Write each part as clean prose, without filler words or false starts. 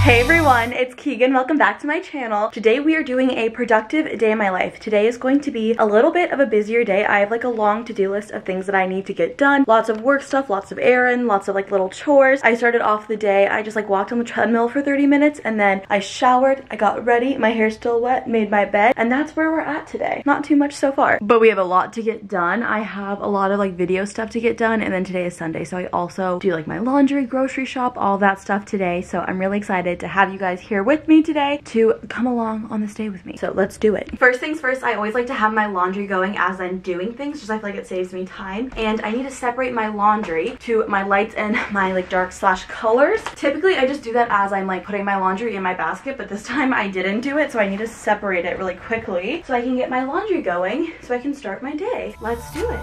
Hey everyone, it's Keegan. Welcome back to my channel. Today we are doing a productive day in my life. Today is going to be a little bit of a busier day. I have like a long to-do list of things that I need to get done. Lots of work stuff, lots of errands, lots of like little chores. I started off the day, I just like walked on the treadmill for 30 minutes and then I showered, I got ready, my hair's still wet, made my bed, and that's where we're at today. Not too much so far, but we have a lot to get done. I have a lot of like video stuff to get done, and then today is Sunday, so I also do like my laundry, grocery shop, all that stuff today. So I'm really excited to have you guys here with me today to come along on this day with me. So let's do it. First things first, I always like to have my laundry going as I'm doing things, just I feel like it saves me time. And I need to separate my laundry to my lights and my like dark slash colors. Typically I just do that as I'm like putting my laundry in my basket, but this time I didn't do it, so I need to separate it really quickly so I can get my laundry going so I can start my day. Let's do it.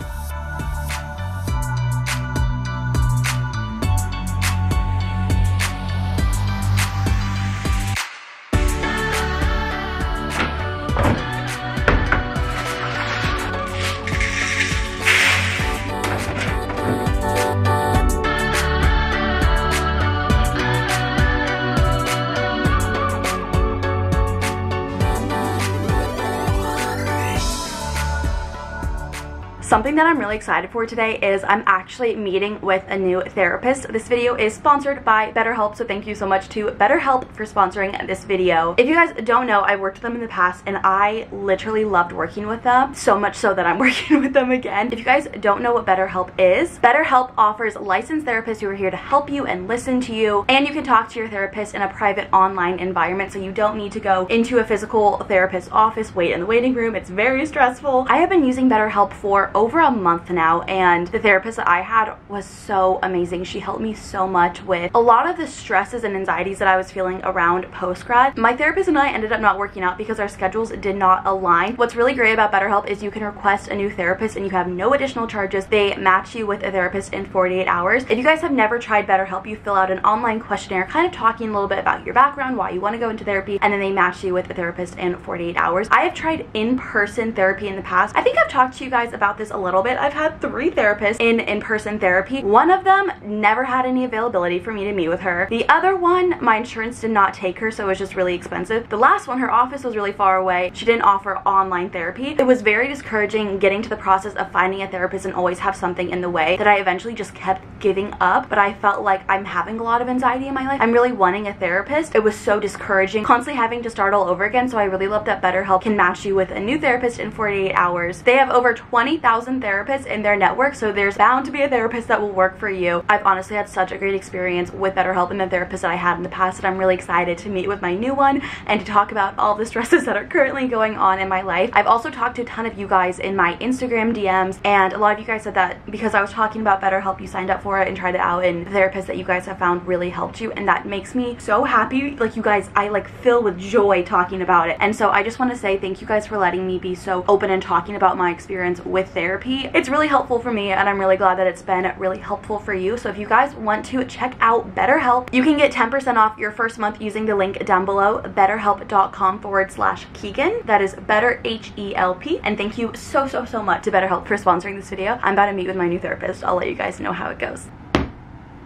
Something that I'm really excited for today is I'm actually meeting with a new therapist. This video is sponsored by BetterHelp, so thank you so much to BetterHelp for sponsoring this video. If you guys don't know, I've worked with them in the past and I literally loved working with them, so much so that I'm working with them again. If you guys don't know what BetterHelp is, BetterHelp offers licensed therapists who are here to help you and listen to you, and you can talk to your therapist in a private online environment, so you don't need to go into a physical therapist's office, wait in the waiting room. It's very stressful. I have been using BetterHelp for over a month now, and the therapist that I had was so amazing. She helped me so much with a lot of the stresses and anxieties that I was feeling around post-grad. My therapist and I ended up not working out because our schedules did not align. What's really great about BetterHelp is you can request a new therapist and you have no additional charges. They match you with a therapist in 48 hours. If you guys have never tried BetterHelp, you fill out an online questionnaire kind of talking a little bit about your background, why you want to go into therapy, and then they match you with a therapist in 48 hours. I have tried in-person therapy in the past. I think I've talked to you guys about this a little bit. I've had 3 therapists in-person therapy. One of them never had any availability for me to meet with her. The other one, my insurance did not take her, so it was just really expensive. The last one, her office was really far away. She didn't offer online therapy. It was very discouraging getting to the process of finding a therapist and always have something in the way that I eventually just kept giving up, but I felt like I'm having a lot of anxiety in my life. I'm really wanting a therapist. It was so discouraging, constantly having to start all over again, so I really love that BetterHelp can match you with a new therapist in 48 hours. They have over 20,000 therapists in their network, so there's bound to be a therapist that will work for you. I've honestly had such a great experience with BetterHelp and the therapist that I had in the past, and I'm really excited to meet with my new one and to talk about all the stresses that are currently going on in my life. I've also talked to a ton of you guys in my Instagram DMs, and a lot of you guys said that because I was talking about BetterHelp, you signed up for it and tried it out, and the therapist that you guys have found really helped you, and that makes me so happy. Like, you guys, I like fill with joy talking about it. And so I just want to say thank you guys for letting me be so open and talking about my experience with therapy. It's really helpful for me, and I'm really glad that it's been really helpful for you. So if you guys want to check out BetterHelp, you can get 10% off your first month using the link down below, betterhelp.com/Keegan. That is better HELP. And thank you so much to BetterHelp for sponsoring this video. I'm about to meet with my new therapist. I'll let you guys know how it goes.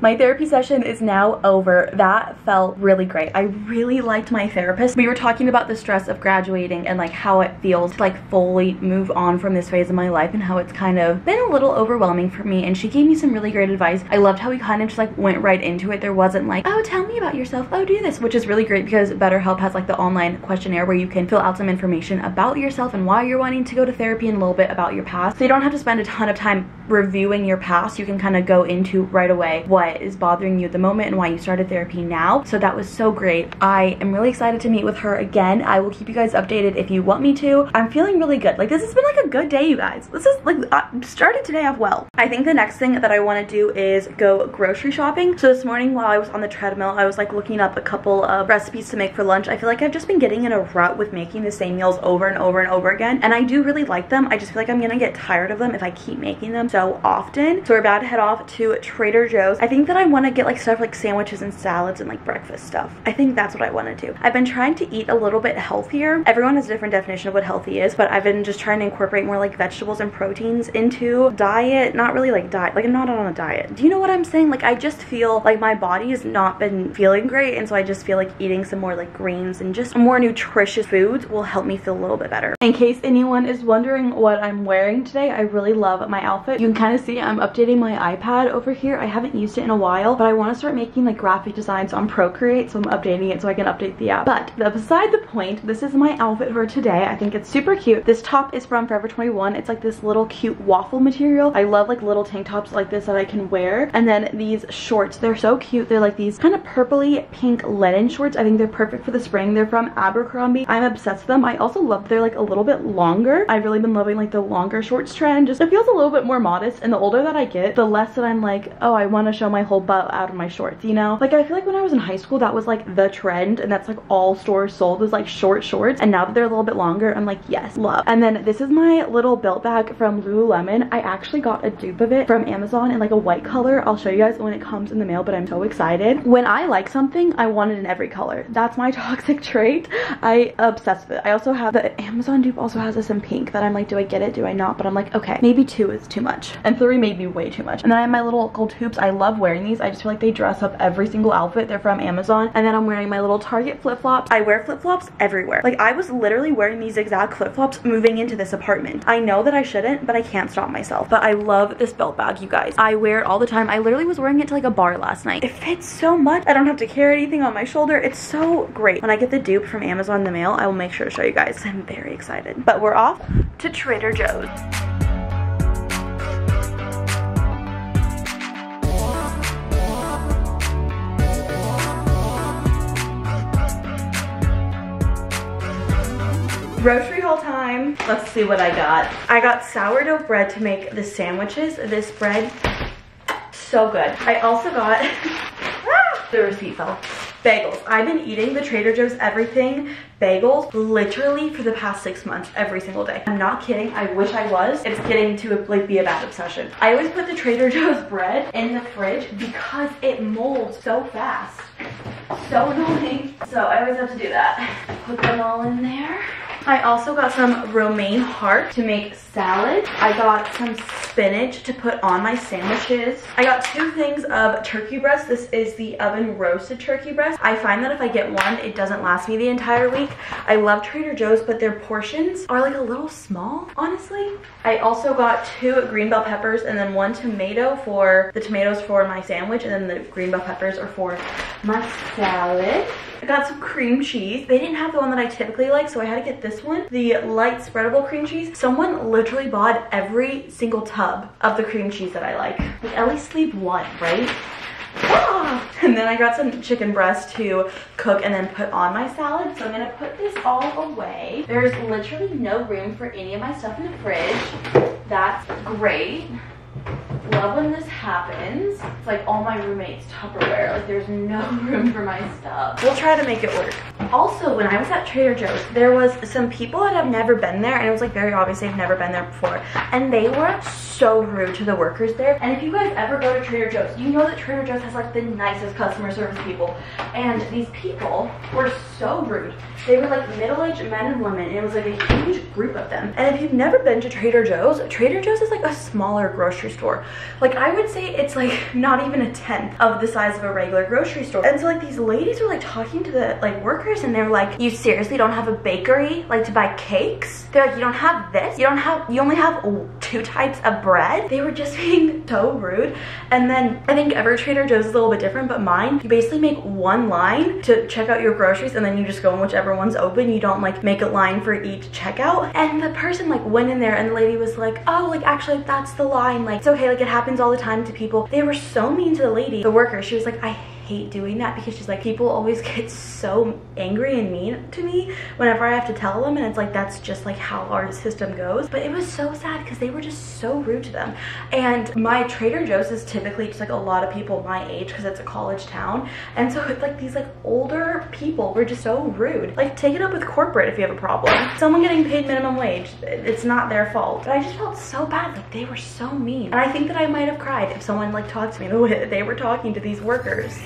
My therapy session is now over. That felt really great. I really liked my therapist. We were talking about the stress of graduating and like how it feels to like fully move on from this phase of my life and how it's kind of been a little overwhelming for me, and she gave me some really great advice. I loved how we kind of just like went right into it. There wasn't like, oh, tell me about yourself, oh, do this, which is really great because BetterHelp has like the online questionnaire where you can fill out some information about yourself and why you're wanting to go to therapy and a little bit about your past. So you don't have to spend a ton of time reviewing your past. You can kind of go into right away what is bothering you at the moment and why you started therapy now. So that was so great. I am really excited to meet with her again. I will keep you guys updated if you want me to. I'm feeling really good. Like, this has been like a good day, you guys. This is like, started today off well. I think the next thing that I want to do is go grocery shopping. So this morning while I was on the treadmill, I was like looking up a couple of recipes to make for lunch. I feel like I've just been getting in a rut with making the same meals over and over and over again, and I do really like them. I just feel like I'm gonna get tired of them if I keep making them so often. So we're about to head off to Trader Joe's. I think think that I want to get like stuff like sandwiches and salads and like breakfast stuff. I think that's what I want to do. I've been trying to eat a little bit healthier. Everyone has a different definition of what healthy is, but I've been just trying to incorporate more like vegetables and proteins into diet. Not really like diet, like I'm not on a diet. Do you know what I'm saying? Like I just feel like my body has not been feeling great, and so I just feel like eating some more like greens and just more nutritious foods will help me feel a little bit better. In case anyone is wondering what I'm wearing today, I really love my outfit. You can kind of see I'm updating my iPad over here. I haven't used it in a while, but I want to start making like graphic designs on Procreate, so I'm updating it so I can update the app. But beside the point, this is my outfit for today. I think it's super cute. This top is from Forever 21. It's like this little cute waffle material. I love like little tank tops like this that I can wear. And then these shorts, they're so cute. They're like these kind of purpley pink linen shorts. I think they're perfect for the spring. They're from Abercrombie. I'm obsessed with them. I also love they're like a little bit longer. I've really been loving like the longer shorts trend. Just it feels a little bit more modest, and the older that I get, the less that I'm like, oh, I want to show my whole butt out of my shorts, you know? Like I feel like when I was in high school, that was like the trend, and that's like all stores sold was like short shorts, and now that they're a little bit longer, I'm like, yes, love. And then this is my little belt bag from Lululemon. I actually got a dupe of it from Amazon in like a white color. I'll show you guys when it comes in the mail, but I'm so excited. When I like something, I want it in every color. That's my toxic trait. I obsess with it. I also have the Amazon dupe also has this in pink that I'm like, do I get it? Do I not? But I'm like, okay, maybe 2 is too much, and 3 may be way too much. And then I have my little gold hoops. I love wearing these. I just feel like they dress up every single outfit. They're from Amazon. And then I'm wearing my little Target flip-flops. I wear flip-flops everywhere. Like I was literally wearing these exact flip-flops moving into this apartment. I know that I shouldn't, but I can't stop myself. But I love this belt bag, you guys. I wear it all the time. I literally was wearing it to like a bar last night. It fits so much. I don't have to carry anything on my shoulder. It's so great. When I get the dupe from Amazon in the mail, I will make sure to show you guys. I'm very excited. But we're off to Trader Joe's. Grocery haul time. Let's see what I got. I got sourdough bread to make the sandwiches. This bread, so good. I also got, the receipt fell. Bagels. I've been eating the Trader Joe's everything bagels literally for the past 6 months every single day. I'm not kidding. I wish I was. It's getting to like be a bad obsession. I always put the Trader Joe's bread in the fridge because it molds so fast. So annoying. So I always have to do that. Put them all in there. I also got some romaine heart to make salad. I got some spinach to put on my sandwiches. I got 2 things of turkey breast. This is the oven roasted turkey breast. I find that if I get one, it doesn't last me the entire week. I love Trader Joe's, but their portions are like a little small, honestly. I also got 2 green bell peppers and then 1 tomato for the tomatoes for my sandwich, and then the green bell peppers are for my salad. I got some cream cheese. They didn't have the one that I typically like, so I had to get this one, the light spreadable cream cheese. Someone literally bought every single tub of the cream cheese that I like. Like at least leave one, right? Ah! And then I got some chicken breast to cook and then put on my salad. So I'm gonna put this all away. There's literally no room for any of my stuff in the fridge. That's great. Love when this happens. It's like all my roommates' Tupperware. Like there's no room for my stuff. We'll try to make it work. Also, when I was at Trader Joe's, there was some people that have never been there, and it was like very obvious they've never been there before. And they were so rude to the workers there. And if you guys ever go to Trader Joe's, you know that Trader Joe's has like the nicest customer service people. And these people were so rude. They were like middle-aged men and women, and it was like a huge group of them. And if you've never been to Trader Joe's is like a smaller grocery store. Like I would say it's like not even a 1/10 of the size of a regular grocery store. And so like these ladies were like talking to the like workers, and they're like, you seriously don't have a bakery like to buy cakes? They're like, you don't have this? You only have 2 types of bread? They were just being so rude. And then I think every Trader Joe's is a little bit different, but mine, you basically make one line to check out your groceries, and then you just go in whichever one's open. You don't like make a line for each checkout. And the person like went in there, and the lady was like, oh, like actually that's the line, like it's okay, like it happens all the time to people. They were so mean to the lady, the worker. She was like, I hate doing that because she's like, people always get so angry and mean to me whenever I have to tell them, and it's like, that's just like how our system goes. But it was so sad because they were just so rude to them. And my Trader Joe's is typically just like a lot of people my age because it's a college town, and so it's like these like older people were just so rude. Like, take it up with corporate if you have a problem. Someone getting paid minimum wage, it's not their fault. But I just felt so bad, like they were so mean. And I think that I might have cried if someone like talked to me the way that they were talking to these workers.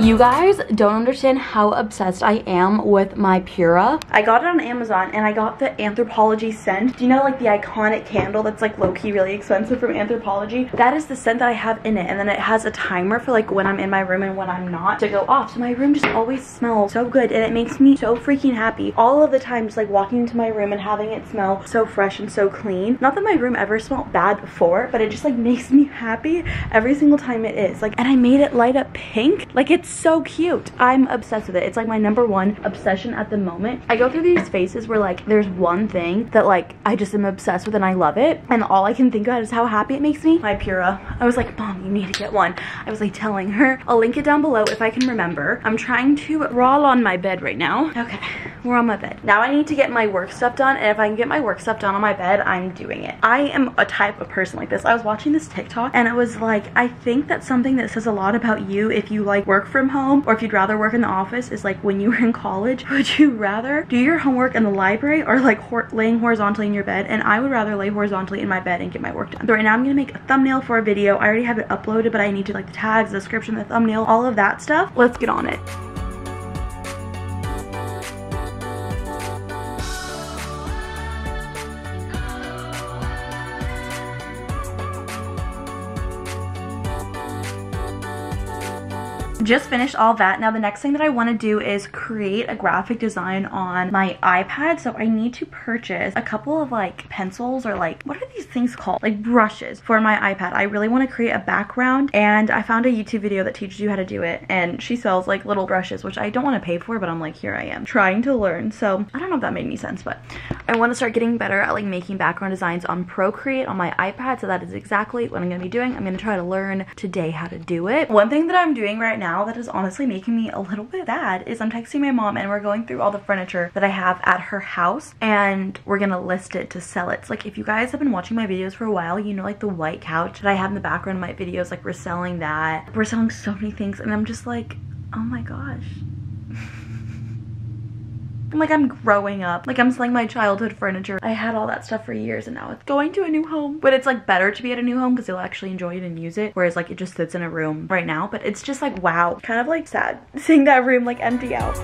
You guys don't understand how obsessed I am with my Pura. I got it on Amazon and I got the Anthropologie scent. Do you know like the iconic candle that's like low-key really expensive from Anthropologie? That is the scent that I have in it, and then it has a timer for like when I'm in my room and when I'm not to go off. So my room just always smells so good and it makes me so freaking happy all of the time, just like walking into my room and having it smell so fresh and so clean. Not that my room ever smelled bad before, but it just like makes me happy every single time it is. Like, and I made it light up pink. Like, it's so cute. I'm obsessed with it. It's like my #1 obsession at the moment. I go through these phases where like there's one thing that like I just am obsessed with and I love it, and all I can think about is how happy it makes me. My Pura. I was like, Mom, you need to get one. I was like telling her. I'll link it down below if I can remember. I'm trying to, we're all on my bed right now. Okay, we're on my bed. Now I need to get my work stuff done, and if I can get my work stuff done on my bed, I'm doing it. I am a type of person like this. I was watching this TikTok and it was like, I think that something that says a lot about you if you like work from home or if you'd rather work in the office is like, when you were in college, would you rather do your homework in the library or like laying horizontally in your bed? And I would rather lay horizontally in my bed and get my work done. So right now I'm gonna make a thumbnail for a video. I already have it uploaded, but I need to like the tags, the description, the thumbnail, all of that stuff. Let's get on it. Just finished all that. Now the next thing that I want to do is create a graphic design on my iPad. So I need to purchase a couple of like pencils, or like, what are these things called? Like brushes for my iPad. I really want to create a background, and I found a YouTube video that teaches you how to do it, and she sells like little brushes, which I don't want to pay for, but I'm like, here I am trying to learn. So I don't know if that made any sense, but I want to start getting better at like making background designs on Procreate on my iPad. So that is exactly what I'm going to be doing. I'm going to try to learn today how to do it. One thing that I'm doing right now that is honestly making me a little bit sad is I'm texting my mom and we're going through all the furniture that I have at her house, and we're gonna list it to sell it. So like, if you guys have been watching my videos for a while, you know like the white couch that I have in the background of my videos, like we're selling that. We're selling so many things, and I'm just like, oh my gosh. Like, I'm growing up. Like, I'm selling my childhood furniture. I had all that stuff for years, and now it's going to a new home. But it's like better to be at a new home because you'll actually enjoy it and use it, whereas like it just sits in a room right now. But it's just like, wow, kind of like sad seeing that room like empty out.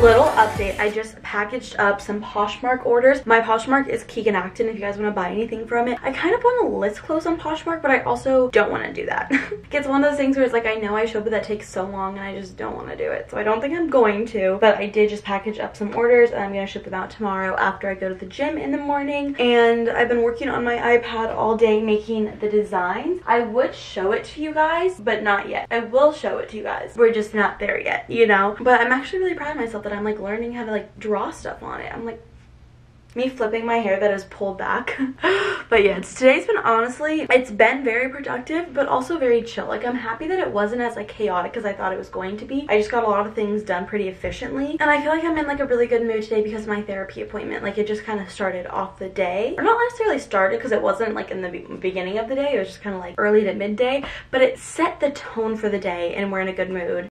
Little update, I just packaged up some Poshmark orders. My Poshmark is Keegan Acton if you guys want to buy anything from it. I kind of want to list clothes on Poshmark, but I also don't want to do that. It's one of those things where it's like, I know I should, but that takes so long and I just don't want to do it. So I don't think I'm going to, but I did just package up some orders and I'm going to ship them out tomorrow after I go to the gym in the morning. And I've been working on my iPad all day making the designs. I would show it to you guys, but not yet. I will show it to you guys. We're just not there yet, you know? But I'm actually really proud of myself that I'm like learning how to like draw stuff on it. I'm like, me flipping my hair that is pulled back. But yeah, today's been, honestly, it's been very productive, but also very chill. Like, I'm happy that it wasn't as like chaotic as I thought it was going to be. I just got a lot of things done pretty efficiently, and I feel like I'm in like a really good mood today because of my therapy appointment. Like, it just kind of started off the day, or not necessarily started because it wasn't like in the beginning of the day. It was just kind of like early to midday, but it set the tone for the day and we're in a good mood.